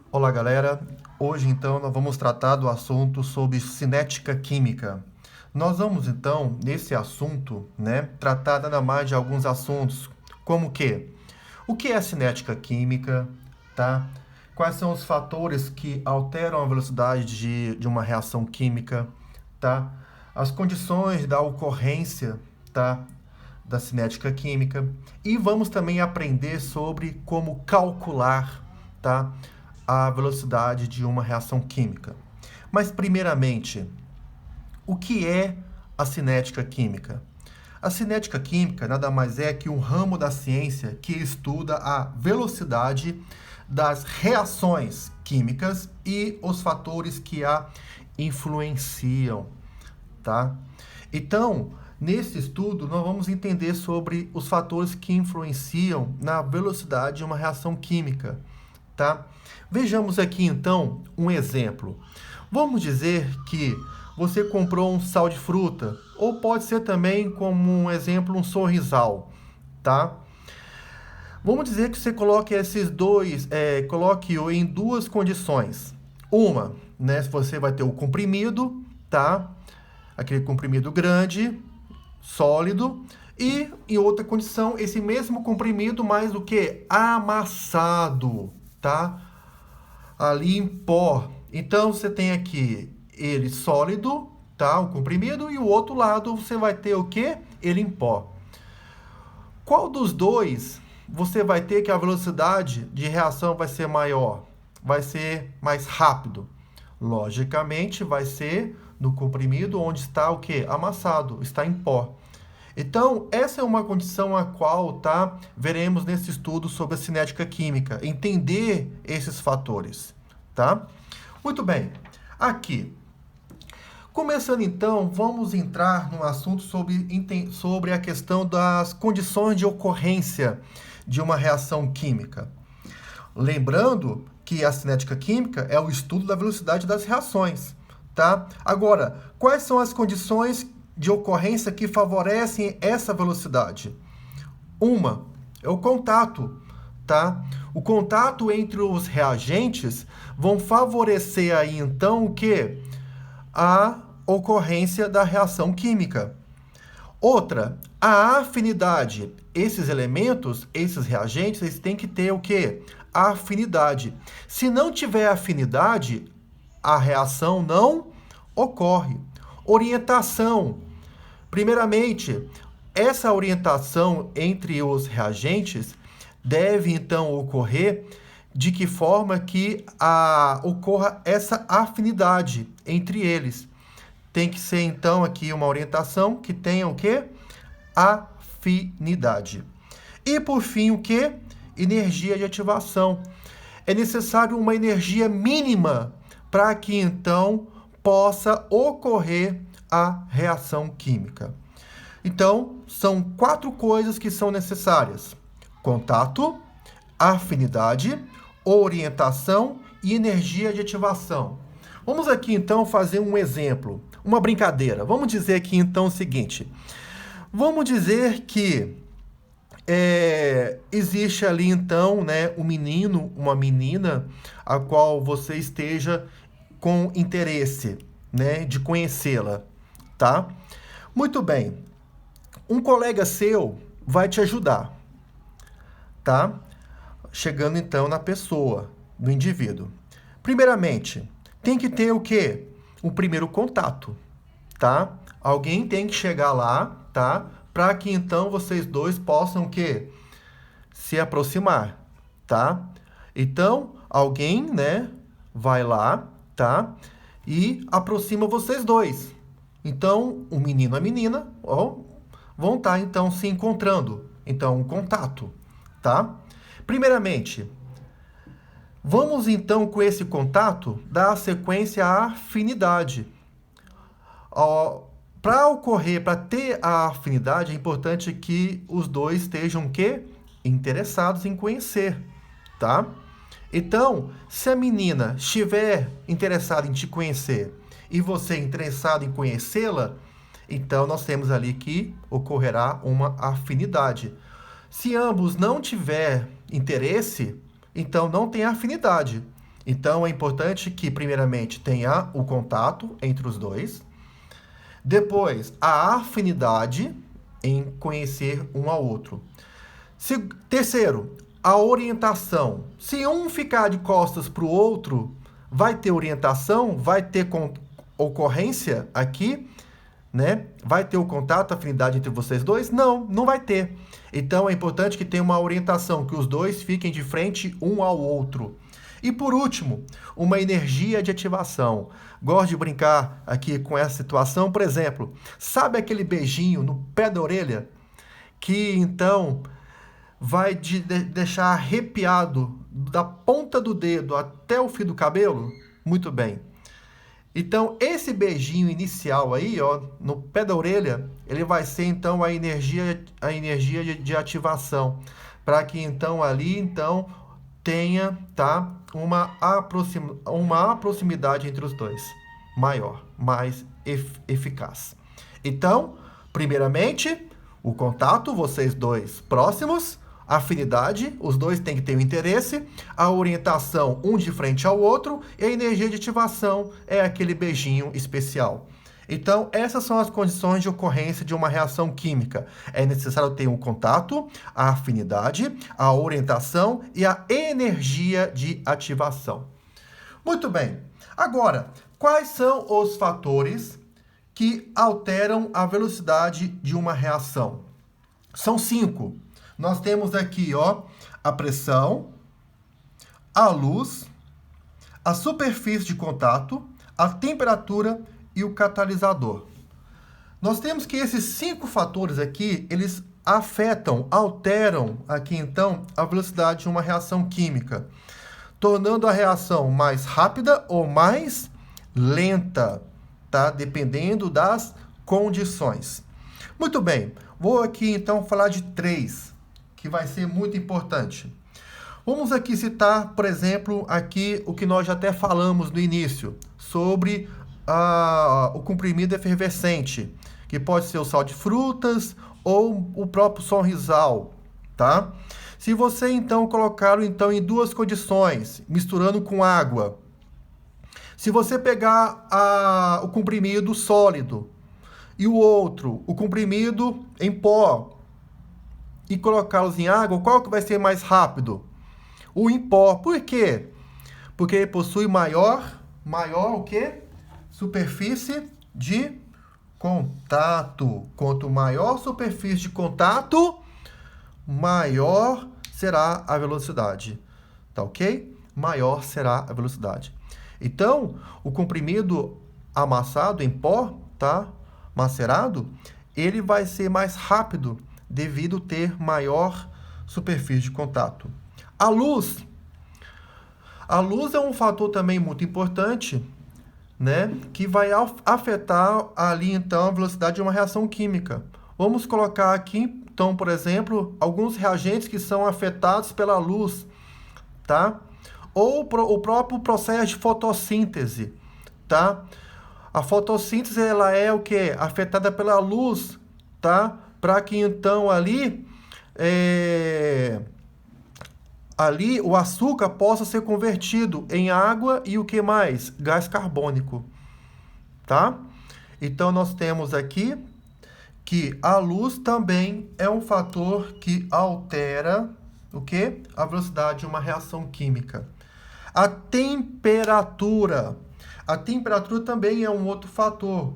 Olá, galera. Hoje, então, nós vamos tratar do assunto sobre cinética química. Nós vamos, então, nesse assunto, tratar nada mais de alguns assuntos, como o que é cinética química, tá? Quais são os fatores que alteram a velocidade de uma reação química, tá? As condições da ocorrência, tá? Da cinética química. E vamos também aprender sobre como calcular, tá? A velocidade de uma reação química. Mas, primeiramente, o que é a cinética química? A cinética química nada mais é que um ramo da ciência que estuda a velocidade das reações químicas e os fatores que a influenciam, tá? Então, nesse estudo, nós vamos entender sobre os fatores que influenciam na velocidade de uma reação química, tá? Vejamos aqui então um exemplo. Vamos dizer que você comprou um sal de fruta, ou pode ser também como um exemplo um sorrisal, tá? Vamos dizer que você coloque esses dois, coloque-o em duas condições. Uma, você vai ter o comprimido, tá? Aquele comprimido grande, sólido, e em outra condição, esse mesmo comprimido, mais o que? Amassado, tá? Ali em pó. Então você tem aqui ele sólido, tá? O comprimido, e o outro lado você vai ter o que? Ele em pó. Qual dos dois você vai ter que a velocidade de reação vai ser maior? Vai ser mais rápido? Logicamente, vai ser no comprimido onde está o que? Amassado, está em pó. Então, essa é uma condição a qual veremos nesse estudo sobre a cinética química, entender esses fatores, tá? Muito bem. Aqui, começando então, vamos entrar no assunto sobre a questão das condições de ocorrência de uma reação química. Lembrando que a cinética química é o estudo da velocidade das reações, tá? Agora, quais são as condições de ocorrência que favorecem essa velocidade? Uma é o contato, tá? O contato entre os reagentes vão favorecer aí então o que? A ocorrência da reação química. Outra, a afinidade. Esses elementos, esses reagentes, eles têm que ter o quê? A afinidade. Se não tiver afinidade, a reação não ocorre. Orientação. Primeiramente, essa orientação entre os reagentes deve então ocorrer de que forma que ocorra essa afinidade entre eles. Tem que ser então aqui uma orientação que tenha o quê? Afinidade. E por fim, o quê? Energia de ativação. É necessário uma energia mínima para que então possa ocorrer a reação química. Então, são 4 coisas que são necessárias: contato, afinidade, orientação e energia de ativação. Vamos aqui então fazer um exemplo, uma brincadeira. Vamos dizer aqui então o seguinte: vamos dizer que existe ali então, um menino, uma menina, a qual você esteja com interesse, de conhecê-la, tá? Muito bem. Um colega seu vai te ajudar, tá? Chegando então na pessoa, no indivíduo. Primeiramente, tem que ter o quê? O primeiro contato, tá? Alguém tem que chegar lá, tá? Para que então vocês dois possam o quê? Se aproximar, tá? Então, alguém, vai lá, tá? E aproxima vocês dois. Então, o menino e a menina, vão estar então se encontrando. Então, um contato, tá? Primeiramente, vamos então com esse contato dar sequência à afinidade. Para ocorrer, para ter a afinidade, é importante que os dois estejam interessados em conhecer, tá? Então, se a menina estiver interessada em te conhecer e você interessado em conhecê-la, então nós temos ali que ocorrerá uma afinidade. Se ambos não tiver interesse, então não tem afinidade. Então, é importante que, primeiramente, tenha o contato entre os dois. Depois, a afinidade em conhecer um ao outro. Terceiro, a orientação. Se um ficar de costas para o outro, vai ter orientação, vai ter ocorrência aqui, né? Vai ter o contato, a afinidade entre vocês dois? Não, não vai ter. Então é importante que tenha uma orientação, que os dois fiquem de frente um ao outro. E por último, uma energia de ativação. Gosto de brincar aqui com essa situação. Por exemplo, sabe aquele beijinho no pé da orelha? Que então vai te deixar arrepiado da ponta do dedo até o fio do cabelo? Muito bem. Então, esse beijinho inicial aí, ó, no pé da orelha, ele vai ser então a energia de ativação, para que então ali então tenha, tá, uma proximidade entre os dois, maior, mais eficaz. Então, primeiramente, o contato, vocês dois próximos, afinidade, os dois têm que ter o interesse, a orientação um de frente ao outro, e a energia de ativação é aquele beijinho especial. Então, essas são as condições de ocorrência de uma reação química. É necessário ter um contato, a afinidade, a orientação e a energia de ativação. Muito bem. Agora, quais são os fatores que alteram a velocidade de uma reação? São 5. Nós temos aqui, ó, a pressão, a luz, a superfície de contato, a temperatura e o catalisador. Nós temos que esses 5 fatores aqui, eles afetam, alteram aqui então a velocidade de uma reação química, tornando a reação mais rápida ou mais lenta, tá? Dependendo das condições. Muito bem, vou aqui então falar de 3, que vai ser muito importante. Vamos aqui citar, por exemplo, aqui o que nós já até falamos no início, sobre o comprimido efervescente, que pode ser o sal de frutas ou o próprio Sonrisal, tá? Se você então colocar então em 2 condições, misturando com água, se você pegar o comprimido sólido e o outro, o comprimido em pó, e colocá-los em água, qual que vai ser mais rápido? O em pó. Por quê? Porque ele possui maior o quê? Superfície de contato. Quanto maior a superfície de contato, maior será a velocidade. Tá ok? Maior será a velocidade. Então, o comprimido amassado em pó, tá? Macerado, ele vai ser mais rápido devido a ter maior superfície de contato. A luz é um fator também muito importante, né, que vai afetar ali então a velocidade de uma reação química. Vamos colocar aqui, então, por exemplo, alguns reagentes que são afetados pela luz, tá? Ou o próprio processo de fotossíntese, tá? A fotossíntese, ela é o quê? Afetada pela luz, tá? Para que então ali o açúcar possa ser convertido em água e o que mais? Gás carbônico, tá? Então nós temos aqui que a luz também é um fator que altera o quê? A velocidade de uma reação química. A temperatura também é um outro fator.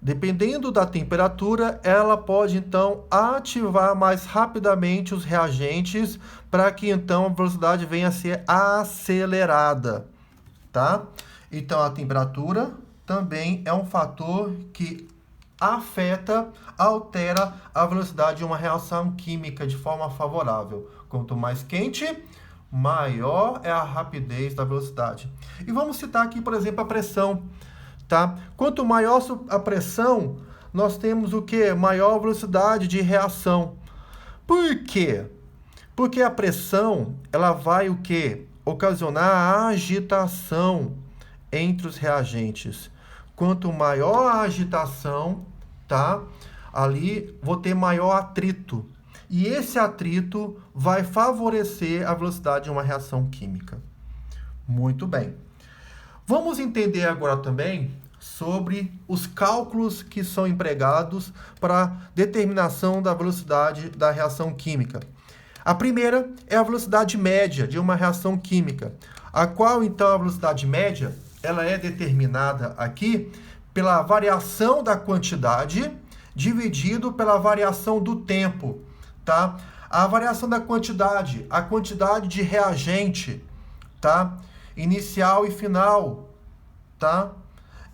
Dependendo da temperatura, ela pode então ativar mais rapidamente os reagentes para que então a velocidade venha a ser acelerada, tá? Então a temperatura também é um fator que altera a velocidade de uma reação química de forma favorável. Quanto mais quente, maior é a rapidez da velocidade. E vamos citar aqui, por exemplo, a pressão. Tá? Quanto maior a pressão, nós temos o quê? Maior velocidade de reação. Por quê? Porque a pressão, ela vai o quê? Ocasionar a agitação entre os reagentes. Quanto maior a agitação, tá? Ali vou ter maior atrito. E esse atrito vai favorecer a velocidade de uma reação química. Muito bem. Vamos entender agora também sobre os cálculos que são empregados para determinação da velocidade da reação química. A primeira é a velocidade média de uma reação química, a qual então a velocidade média ela é determinada aqui pela variação da quantidade dividido pela variação do tempo, tá? A variação da quantidade, a quantidade de reagente, tá? Inicial e final, tá?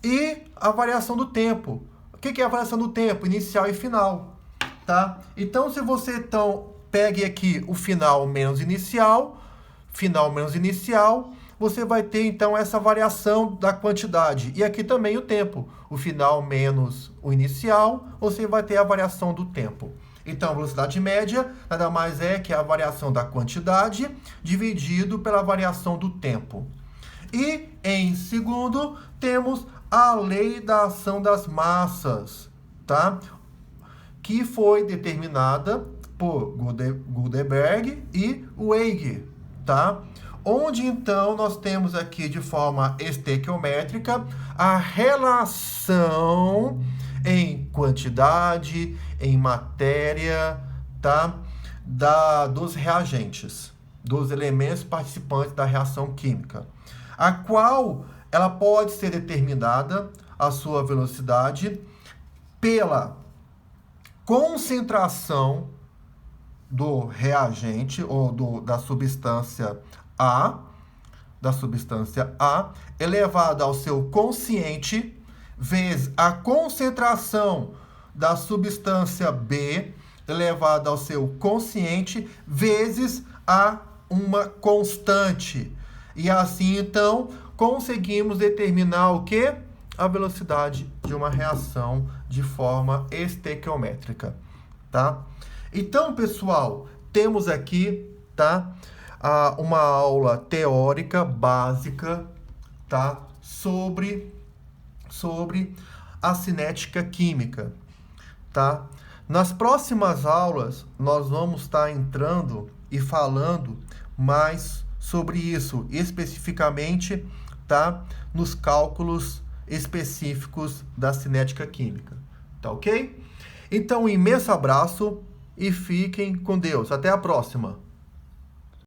E a variação do tempo. O que é a variação do tempo? Inicial e final, tá? Então, se você pegue aqui o final menos inicial, você vai ter então essa variação da quantidade. E aqui também o tempo. O final menos o inicial, você vai ter a variação do tempo. Então, a velocidade média nada mais é que a variação da quantidade dividido pela variação do tempo. E, em segundo, temos a lei da ação das massas, tá? Que foi determinada por Gutenberg e Weige, tá? Onde, então, nós temos aqui de forma estequiométrica a relação em quantidade, em matéria, tá? Dos reagentes, dos elementos participantes da reação química, a qual ela pode ser determinada, a sua velocidade, pela concentração do reagente ou da substância A, elevada ao seu quociente, vezes a concentração da substância B, elevada ao seu quociente, vezes a uma constante. E assim, então, conseguimos determinar o quê? A velocidade de uma reação de forma estequiométrica, tá? Então, pessoal, temos aqui, tá, uma aula teórica básica, tá, sobre a cinética química, tá? Nas próximas aulas, nós vamos estar entrando e falando mais sobre isso, especificamente, tá, nos cálculos específicos da cinética química, tá ok? Então, um imenso abraço e fiquem com Deus. Até a próxima!